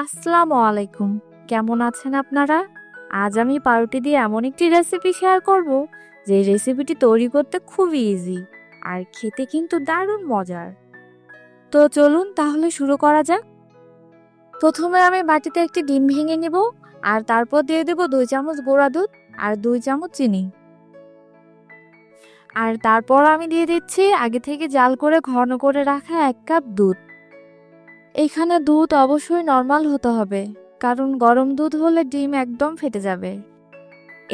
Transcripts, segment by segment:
আসসালামু আলাইকুম। কেমন আছেন আপনারা? আজ আমি পাউরুটি দিয়ে এমন একটি রেসিপি শেয়ার করব যে রেসিপিটি তৈরি করতে খুবই ইজি আর খেতে কিন্তু দারুণ মজার। তো চলুন তাহলে শুরু করা যাক। প্রথমে আমি বাটিতে একটি ডিম ভেঙে নিব আর তারপর দিয়ে দেব 2 চামচ গুঁড়া দুধ আর 2 চামচ চিনি। আর তারপর আমি দিয়ে দিচ্ছি আগে থেকে জাল করে ঘন করে রাখা 1 কাপ দুধ। এখানে দুধ অবশ্যই নরমাল হতে হবে, কারণ গরম দুধ হলে ডিম একদম ফেটে যাবে।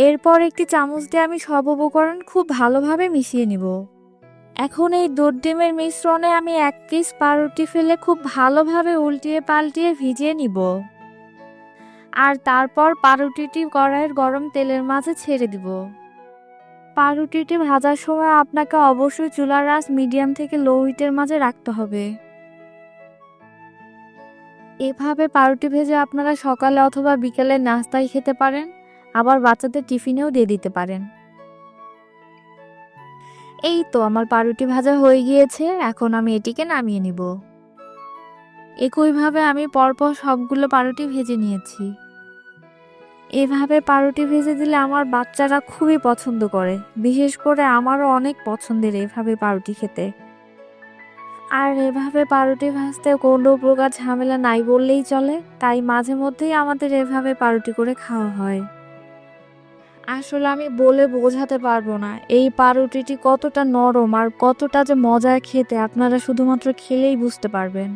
এরপর একটি চামচ দিয়ে আমি সব উপকরণ খুব ভালোভাবে মিশিয়ে নিব। এখন এই দুধ ডিমের মিশ্রণে আমি 1 পিস পাউরুটি ফেলে খুব ভালোভাবে উল্টিয়ে পাল্টিয়ে ভিজিয়ে নিব। আর তারপর পাউরুটিটি কড়াইয়ের গরম তেলের মাঝে ছেড়ে দিব। পাউরুটিটি ভাজার সময় আপনাকে অবশ্যই চুলার আঁচ মিডিয়াম থেকে লো হিটের মাঝে রাখতে হবে। এভাবে পাউরুটি ভেজে আপনারা সকালে অথবা বিকেলে নাস্তায় খেতে পারেন, আবার বাচ্চাদের টিফিনেও দিয়ে দিতে পারেন। এই তো আমার পাউরুটি ভাজা হয়ে গিয়েছে, এখন আমি এটিকে নামিয়ে নিব। একইভাবে আমি পরপর সবগুলো পাউরুটি ভেজে নিয়েছি। এভাবে পাউরুটি ভেজে দিলে আমার বাচ্চারা খুবই পছন্দ করে, বিশেষ করে আমারও অনেক পছন্দের এভাবে পাউরুটি খেতে। আর এভাবে পাউরুটি ভাজতে কোনো প্রকার ঝামেলা নাই বললেই চলে, তাই মাঝে মধ্যেই আমাদের এভাবে পাউরুটি করে খাওয়া হয়। আসলে আমি বলে বোঝাতে পারবো না এই পাউরুটিটি কতটা নরম আর কতটা যে মজার খেতে, আপনারা শুধুমাত্র খেলেই বুঝতে পারবেন।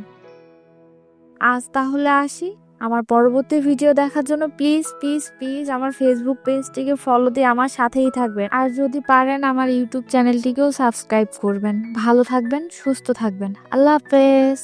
আজ তাহলে আসি। আমার পরবর্তী ভিডিও দেখার জন্য প্লিজ প্লিজ প্লিজ আমার ফেসবুক পেজটিকে ফলো দিয়ে আমার সাথেই থাকবেন, আর যদি পারেন আমার ইউটিউব চ্যানেলটিকেও সাবস্ক্রাইব করবেন। ভালো থাকবেন, সুস্থ থাকবেন। আল্লাহ হাফেজ।